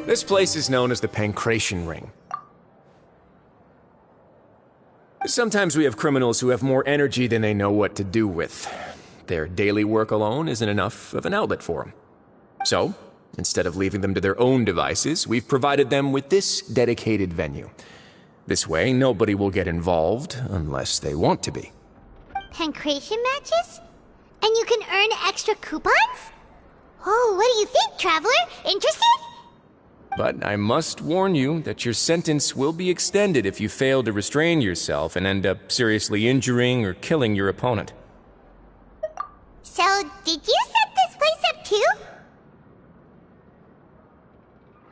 This place is known as the Pancration Ring. Sometimes we have criminals who have more energy than they know what to do with. Their daily work alone isn't enough of an outlet for them. So, instead of leaving them to their own devices, we've provided them with this dedicated venue. This way, nobody will get involved unless they want to be. Pancration matches? And you can earn extra coupons? Oh, what do you think, Traveler? Interested? But I must warn you that your sentence will be extended if you fail to restrain yourself and end up seriously injuring or killing your opponent. So, did you set this place up too?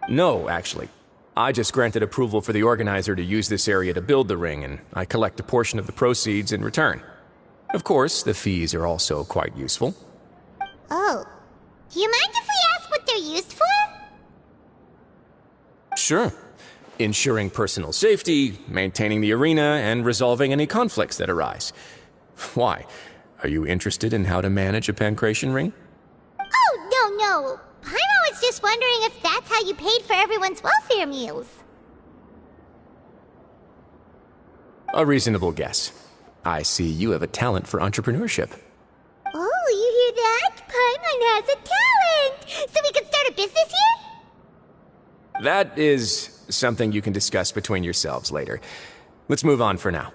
No, actually. I just granted approval for the organizer to use this area to build the ring, and I collect a portion of the proceeds in return. Of course, the fees are also quite useful. Oh. Do you mind if we ask what they're used for? Sure. Ensuring personal safety, maintaining the arena, and resolving any conflicts that arise. Why? Are you interested in how to manage a pancration ring? Oh, no. Paimon was just wondering if that's how you paid for everyone's welfare meals. A reasonable guess. I see you have a talent for entrepreneurship. Oh, you hear that? Paimon has a talent! So we could start a business here? That is something you can discuss between yourselves later. Let's move on for now.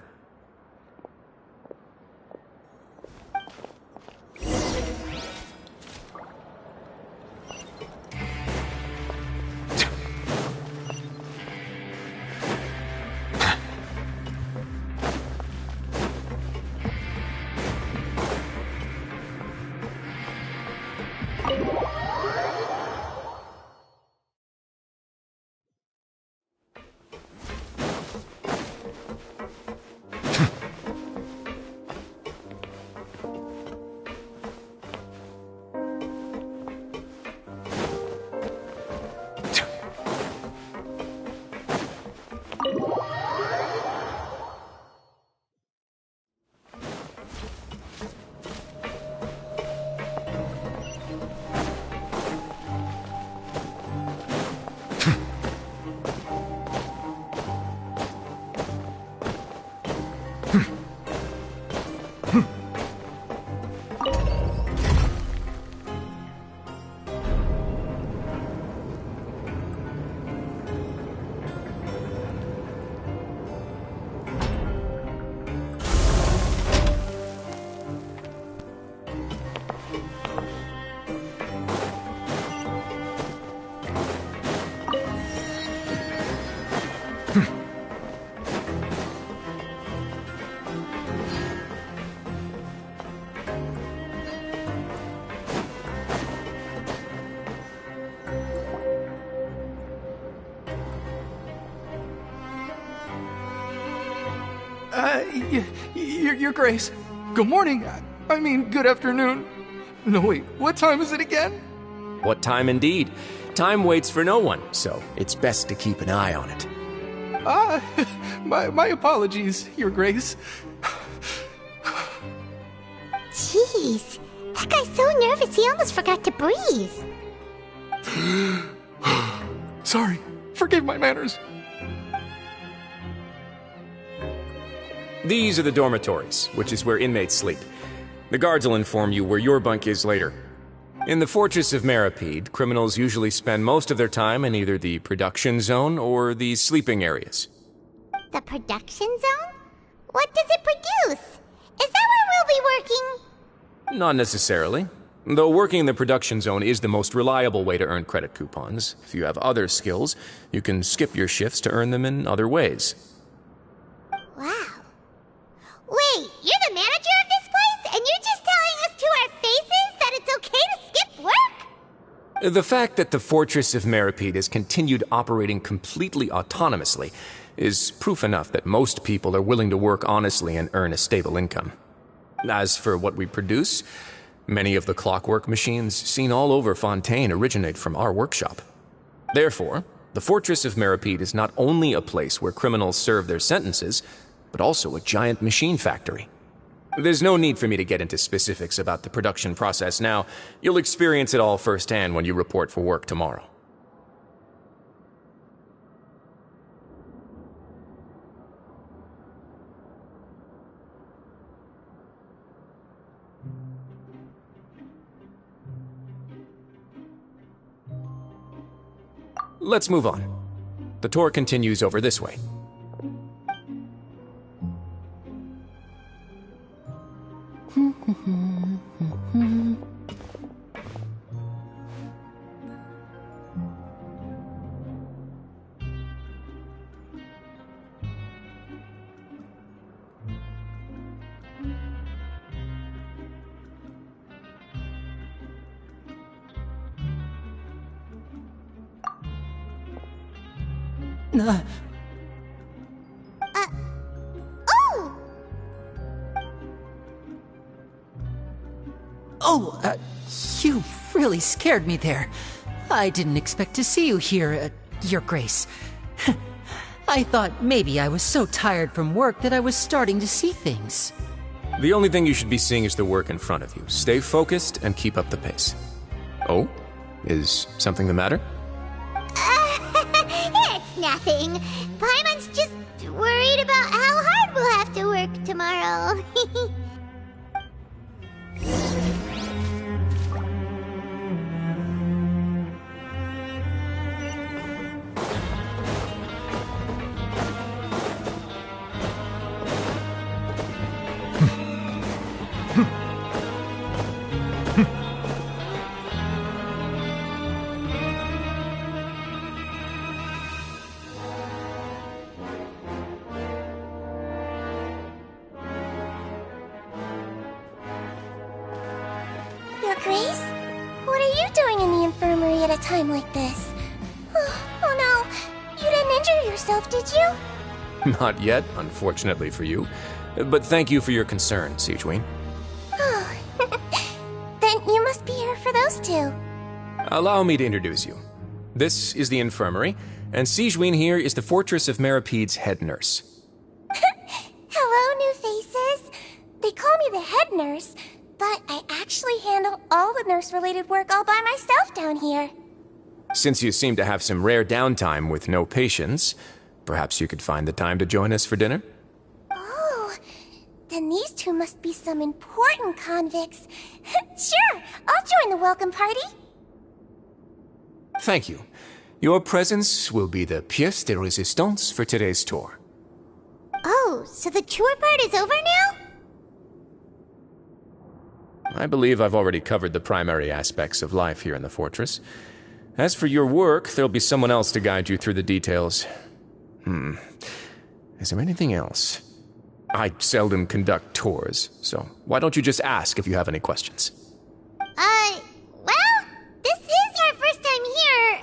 Your Grace. Good morning. I mean, good afternoon. No, wait, what time is it again? What time indeed? Time waits for no one, so it's best to keep an eye on it. My apologies, Your Grace. Jeez, that guy's so nervous he almost forgot to breathe. Sorry, forgive my manners. These are the dormitories, which is where inmates sleep. The guards will inform you where your bunk is later. In the Fortress of Meropide, criminals usually spend most of their time in either the production zone or the sleeping areas. The production zone? What does it produce? Is that where we'll be working? Not necessarily. Though working in the production zone is the most reliable way to earn credit coupons, if you have other skills, you can skip your shifts to earn them in other ways. Wow. Wait, you're the manager of this place, and you're just telling us to our faces that it's okay to skip work? The fact that the Fortress of Meropide has continued operating completely autonomously is proof enough that most people are willing to work honestly and earn a stable income. As for what we produce, many of the clockwork machines seen all over Fontaine originate from our workshop. Therefore, the Fortress of Meropide is not only a place where criminals serve their sentences, but also a giant machine factory. There's no need for me to get into specifics about the production process now. You'll experience it all firsthand when you report for work tomorrow. Let's move on. The tour continues over this way. Oh! You really scared me there. I didn't expect to see you here, Your Grace. I thought maybe I was so tired from work that I was starting to see things. The only thing you should be seeing is the work in front of you. Stay focused and keep up the pace. Oh? Is something the matter? It's nothing. Paimon's just worried about how hard we'll have to work tomorrow. Your Grace? What are you doing in the infirmary at a time like this? Oh no, you didn't injure yourself, did you? Not yet, unfortunately for you. But thank you for your concern, Sigewinne. Oh, then you must be here for those two. Allow me to introduce you. This is the infirmary, and Sigewinne here is the Fortress of Meropede's head nurse. Hello, new faces. They call me the head nurse, but I actually handle all the nurse-related work all by myself down here. Since you seem to have some rare downtime with no patients, perhaps you could find the time to join us for dinner? Oh, then these two must be some important convicts. Sure, I'll join the welcome party. Thank you. Your presence will be the pièce de résistance for today's tour. Oh, so the tour part is over now? I believe I've already covered the primary aspects of life here in the fortress. As for your work, there'll be someone else to guide you through the details. Is there anything else? I seldom conduct tours, so why don't you just ask if you have any questions? Well, this is our first time here.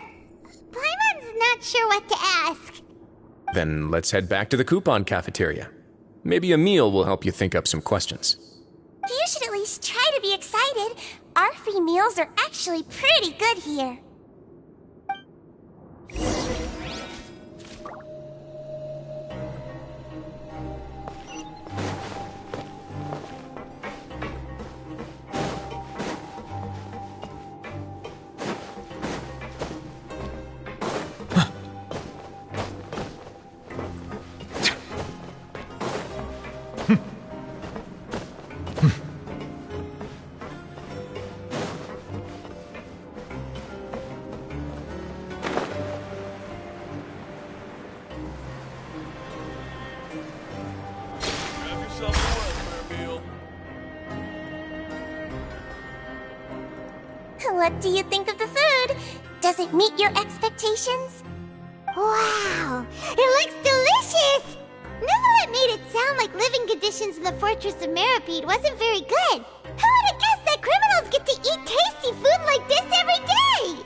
Paimon's not sure what to ask. Then let's head back to the coupon cafeteria. Maybe a meal will help you think up some questions. You should at least try to be excited. Our free meals are actually pretty good here. What do you think of the food? Does it meet your expectations? Wow, it looks delicious! Neverlet made it sound like living conditions in the Fortress of Meripede wasn't very good. Who would have guessed that criminals get to eat tasty food like this every day?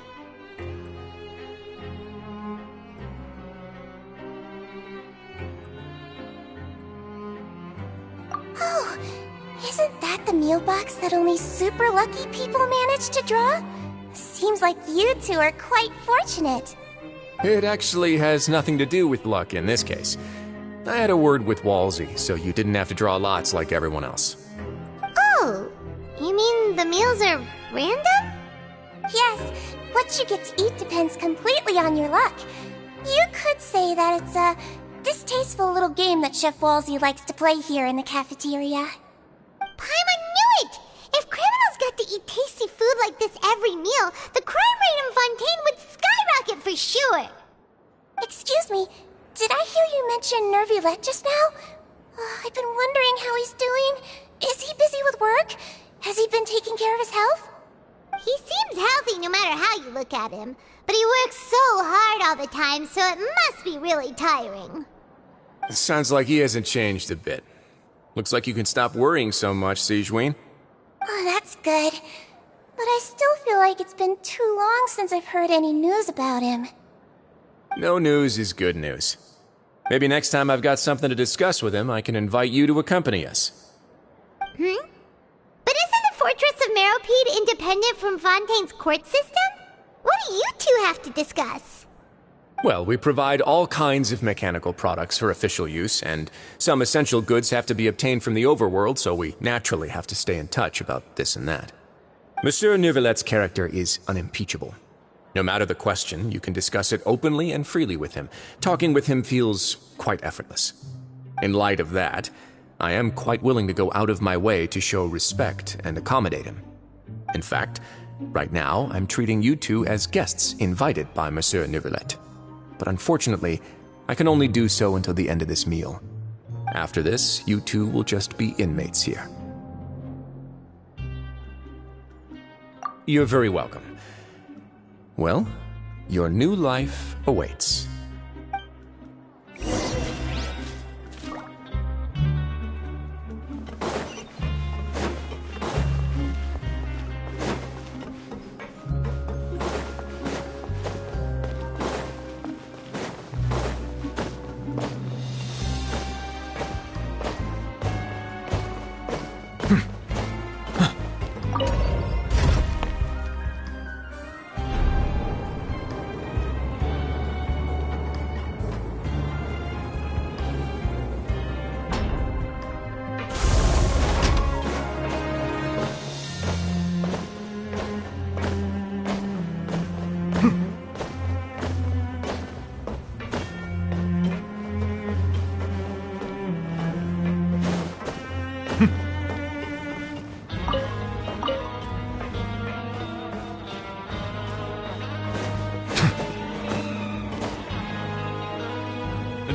Oh, isn't that the meal box that only super lucky people manage to draw? Seems like you two are quite fortunate. It actually has nothing to do with luck in this case. I had a word with Walsey, so you didn't have to draw lots like everyone else. Oh, you mean the meals are random? Yes, what you get to eat depends completely on your luck. You could say that it's a distasteful little game that Chef Walsey likes to play here in the cafeteria. Paimon knew it! If criminals got to eat tasty food like this every meal, the crime rate in Fontaine would skyrocket for sure! sure. Excuse me, did I hear you mention Nervulette just now? I've been wondering how he's doing. Is he busy with work? Has he been taking care of his health? He seems healthy no matter how you look at him, but he works so hard all the time, so it must be really tiring. Sounds like he hasn't changed a bit. Looks like you can stop worrying so much, Sigewinne. Oh, that's good. But I still feel like it's been too long since I've heard any news about him. No news is good news. Maybe next time I've got something to discuss with him, I can invite you to accompany us. But isn't the Fortress of Meropide independent from Fontaine's court system? What do you two have to discuss? Well, we provide all kinds of mechanical products for official use, and some essential goods have to be obtained from the overworld, so we naturally have to stay in touch about this and that. Monsieur Neuvillette's character is unimpeachable. No matter the question, you can discuss it openly and freely with him. Talking with him feels quite effortless. In light of that, I am quite willing to go out of my way to show respect and accommodate him. In fact, right now, I'm treating you two as guests invited by Monsieur Neuvillette. But unfortunately, I can only do so until the end of this meal. After this, you two will just be inmates here. You're very welcome. Well, your new life awaits.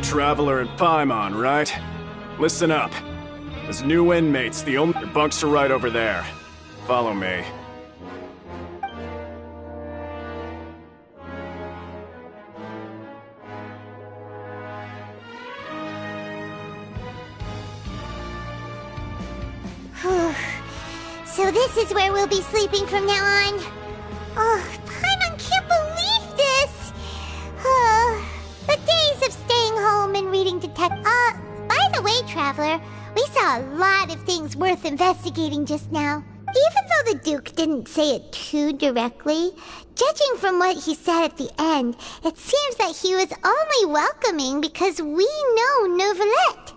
Traveler in Paimon, right? Listen up. As new inmates, the only bunks are right over there. Follow me. So this is where we'll be sleeping from now on. Oh, Paimon can't believe this! The days of staying home and reading detect. By the way, Traveler, we saw a lot of things worth investigating just now. Even though the Duke didn't say it too directly, judging from what he said at the end, it seems that he was only welcoming because we know Neuvillette.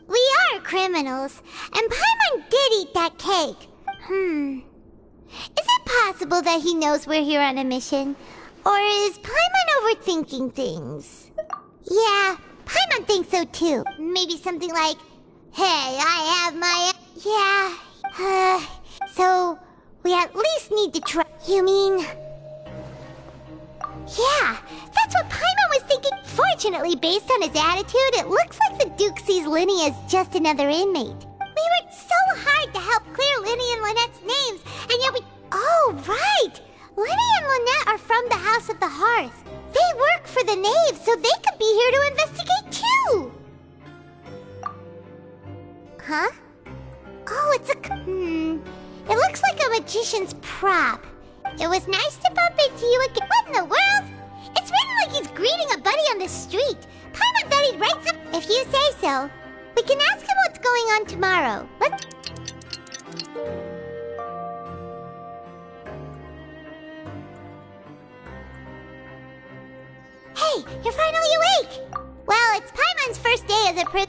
We are criminals, and Paimon did eat that cake. Is it possible that he knows we're here on a mission? Or is Paimon overthinking things? Yeah, Paimon thinks so too. Maybe something like, hey, I have my... Yeah, so we at least need to try... You mean... Yeah, that's what Paimon was thinking. Fortunately, based on his attitude, it looks like the Duke sees Lyney as just another inmate. We worked so hard to help clear Lyney and Lynette's names, and yet we... Oh, right! Lyney and Lynette are from the House of the Hearth. They work for the Knave, so they could be here to investigate too! Huh? Oh, it's a... It looks like a magician's prop. It was nice to bump into you again. What in the world? It's written like he's greeting a buddy on the street. Paimon thought he'd write some... If you say so. We can ask him what's going on tomorrow. Let's... Hey, you're finally awake! Well, it's Paimon's first day as a Hey,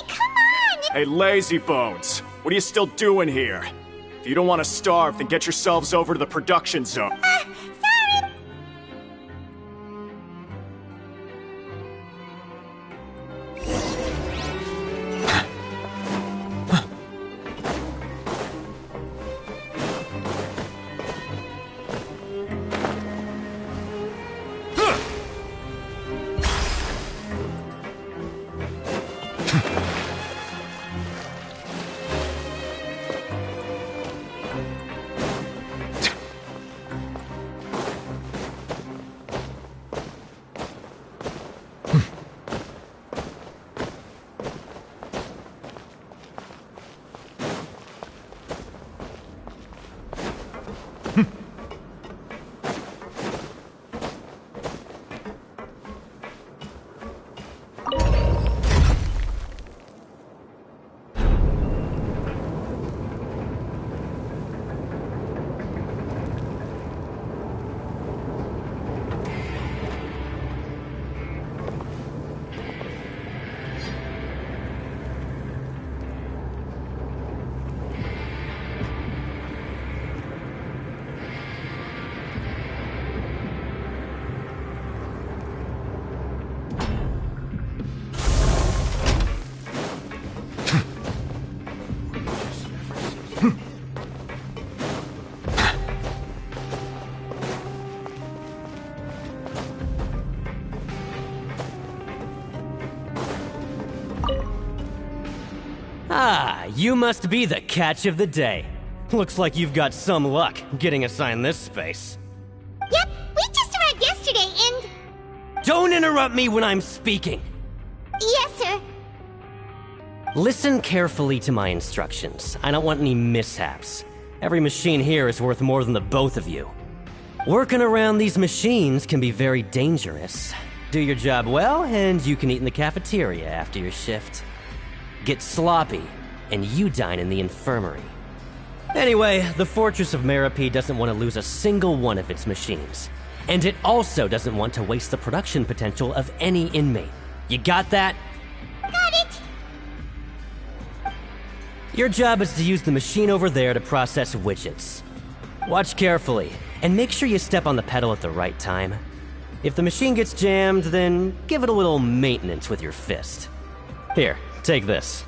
come on! Hey, lazy bones! What are you still doing here? If you don't want to starve, then get yourselves over to the production zone. Sorry! Ah, you must be the catch of the day. Looks like you've got some luck getting assigned this space. Yep, we just arrived yesterday and... Don't interrupt me when I'm speaking! Yes, sir. Listen carefully to my instructions. I don't want any mishaps. Every machine here is worth more than the both of you. Working around these machines can be very dangerous. Do your job well, and you can eat in the cafeteria after your shift. Get sloppy, and you dine in the infirmary. Anyway, the Fortress of Meropide doesn't want to lose a single one of its machines. And it also doesn't want to waste the production potential of any inmate. You got that? Got it. Your job is to use the machine over there to process widgets. Watch carefully, and make sure you step on the pedal at the right time. If the machine gets jammed, then give it a little maintenance with your fist. Here, take this.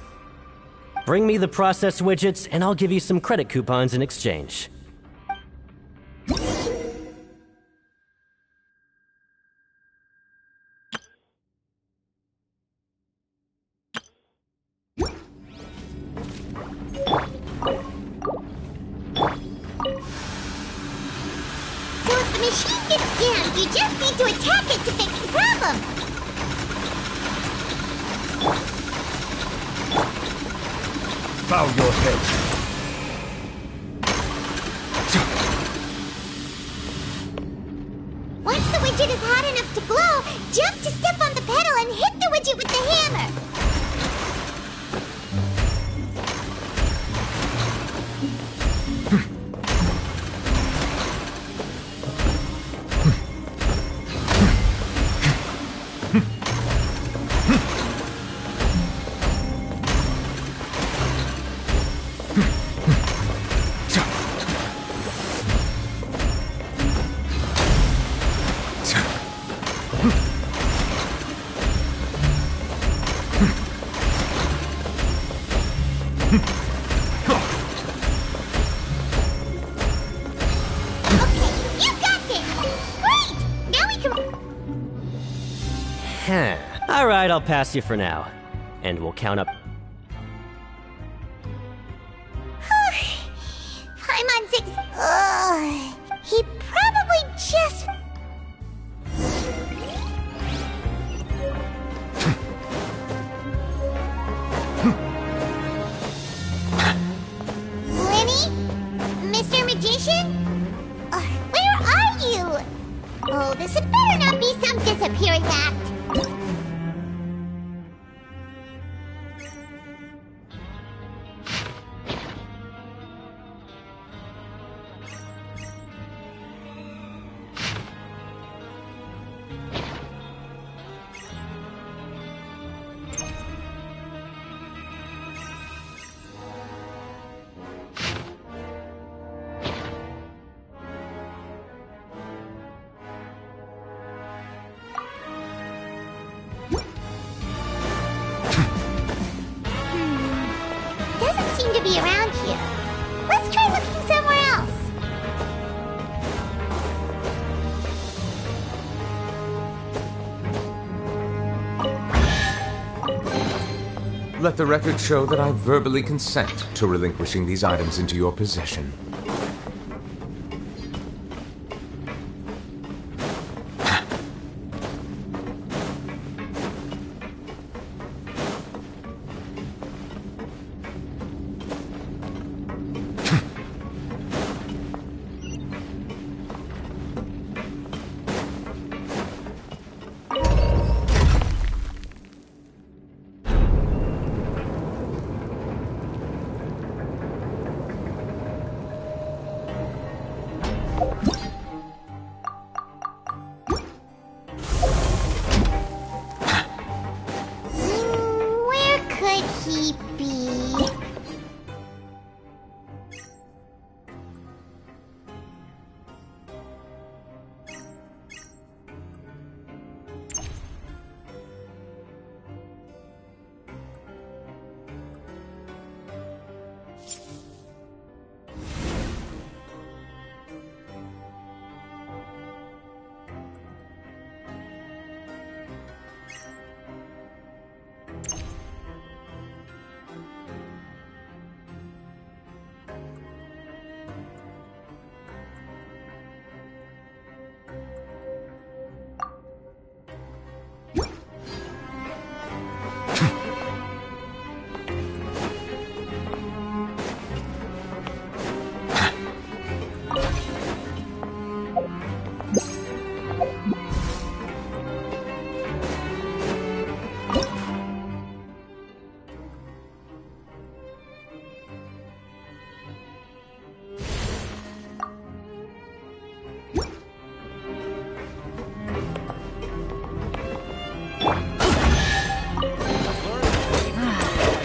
Bring me the process widgets, and I'll give you some credit coupons in exchange. So if the machine gets jammed, you just need to attack it to fix the problem. Bow your head. Once the widget is hot enough to glow, jump to step on the pedal and hit the widget with the hammer. Alright, I'll pass you for now. And we'll count up. Paimon 6. Ugh. He probably just. Lenny? Mr. Magician? Where are you? Oh, this had better not be some disappearing act. Doesn't seem to be around here. Let's try looking somewhere else. Let the record show that I verbally consent to relinquishing these items into your possession.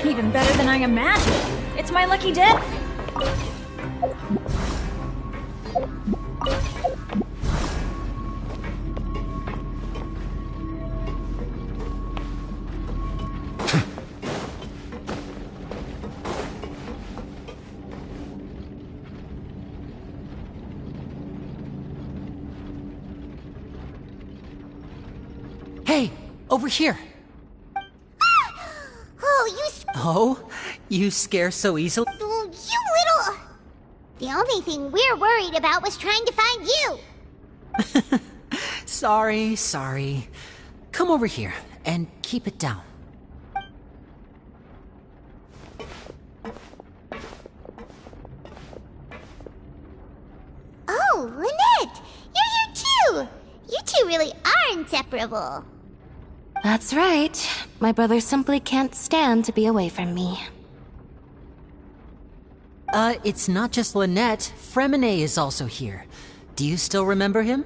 Even better than I imagined. It's my lucky dip. Hey, over here. Oh, you scare so easily? Oh, you little... The only thing we're worried about was trying to find you. Sorry. Come over here and keep it down. Oh, Lynette! You're here too! You two really are inseparable. That's right. My brother simply can't stand to be away from me. It's not just Lynette. Fremine is also here. Do you still remember him?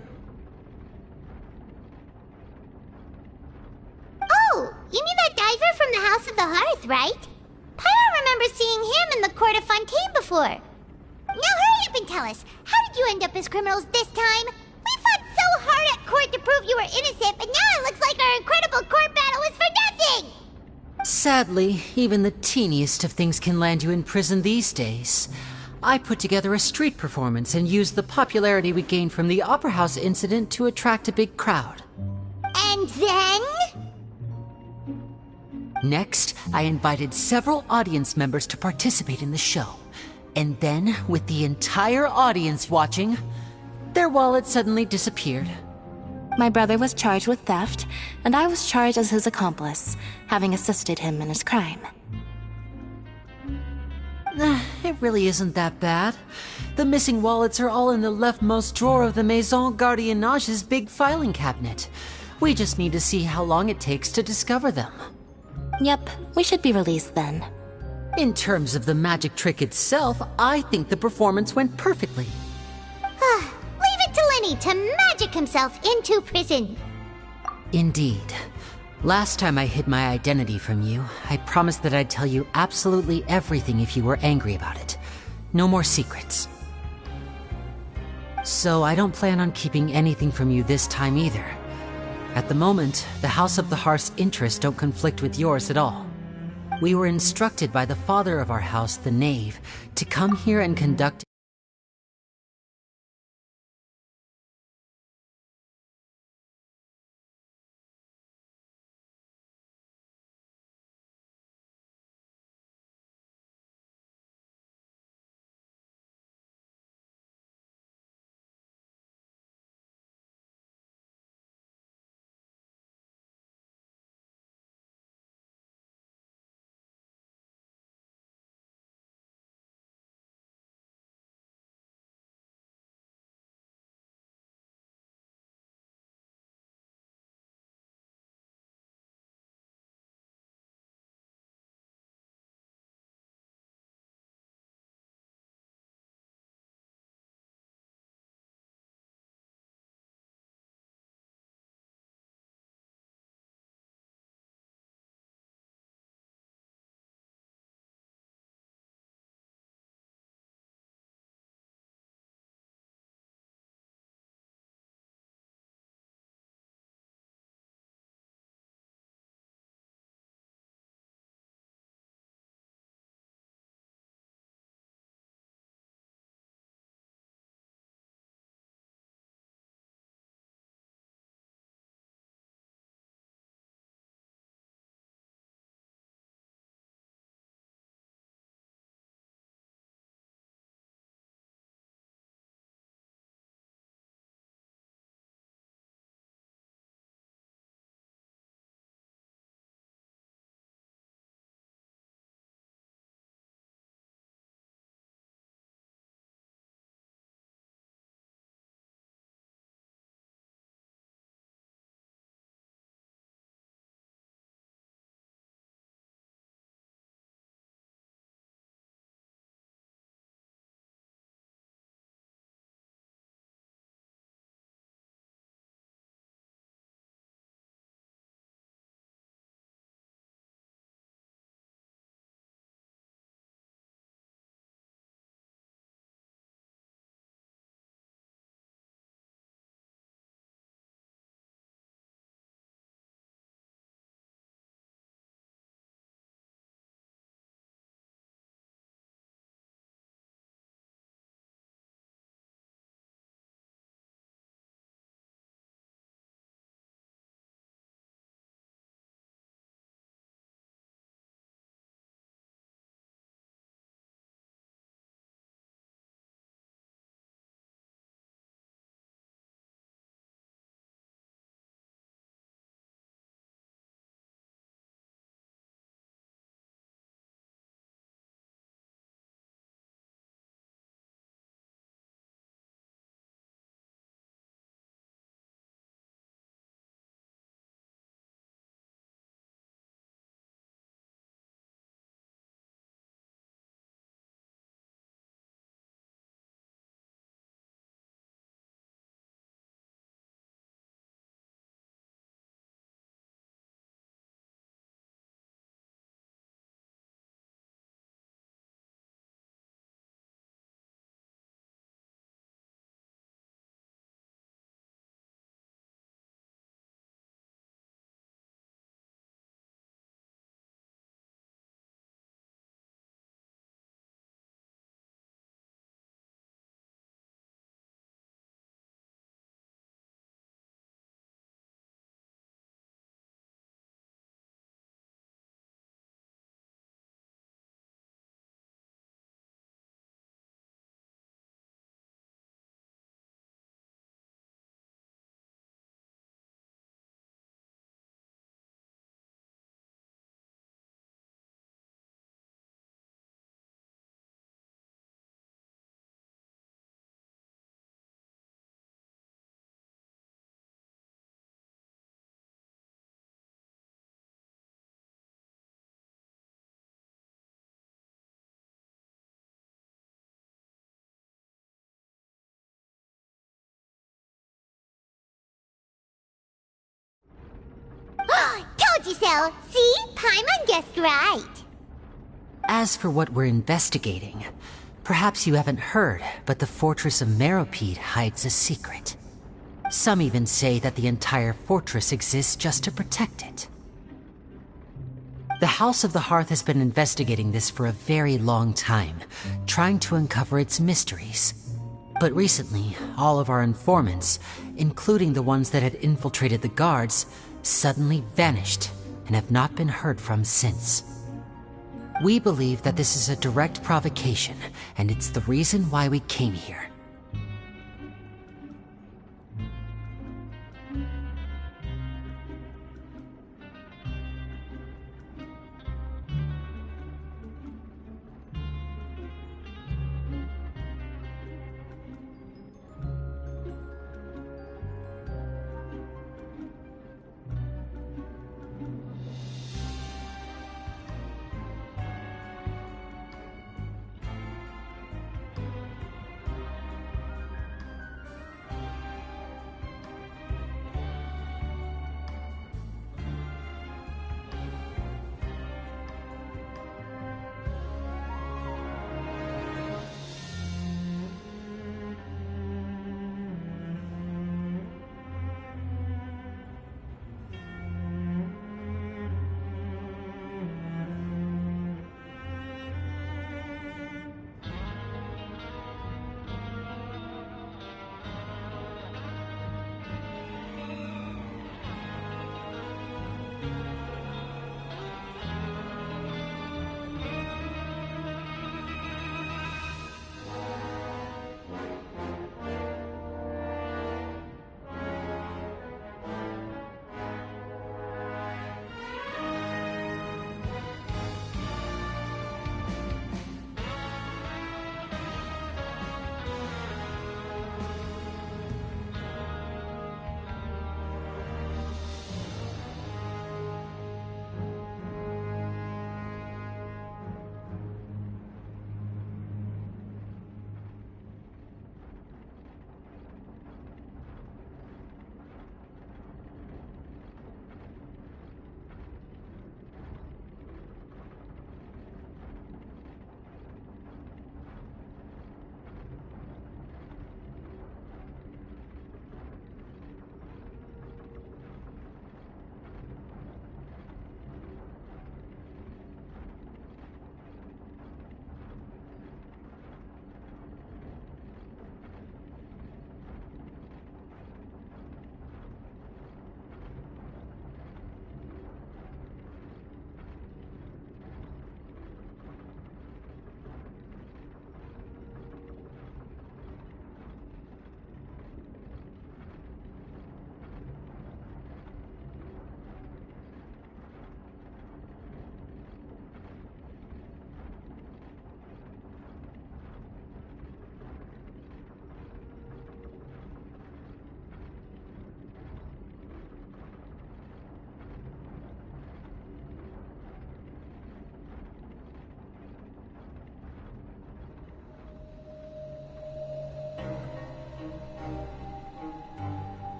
Oh, you mean that diver from the House of the Hearth, right? Pyro remembers seeing him in the Court of Fontaine before. Now hurry up and tell us, how did you end up as criminals this time? We fought so hard at court to prove you were innocent, but now it looks like our incredible court battle was for nothing! Sadly, even the teeniest of things can land you in prison these days. I put together a street performance and used the popularity we gained from the Opera House incident to attract a big crowd. And then? Next, I invited several audience members to participate in the show. And then, with the entire audience watching, their wallet suddenly disappeared. My brother was charged with theft, and I was charged as his accomplice, having assisted him in his crime. It really isn't that bad. The missing wallets are all in the leftmost drawer of the Maison Gardiennage's big filing cabinet. We just need to see how long it takes to discover them. Yep, we should be released then. In terms of the magic trick itself, I think the performance went perfectly. Leave it to Lenny to magic himself into prison. Indeed. Last time I hid my identity from you, I promised that I'd tell you absolutely everything if you were angry about it. No more secrets. So I don't plan on keeping anything from you this time either. At the moment, the House of the Hearth's interests don't conflict with yours at all. We were instructed by the father of our house, the Knave, to come here and conduct told you so! See? Paimon guessed right! As for what we're investigating, perhaps you haven't heard, but the Fortress of Meropide hides a secret. Some even say that the entire fortress exists just to protect it. The House of the Hearth has been investigating this for a very long time, trying to uncover its mysteries. But recently, all of our informants, including the ones that had infiltrated the guards, suddenly vanished and have not been heard from since. We believe that this is a direct provocation, and it's the reason why we came here.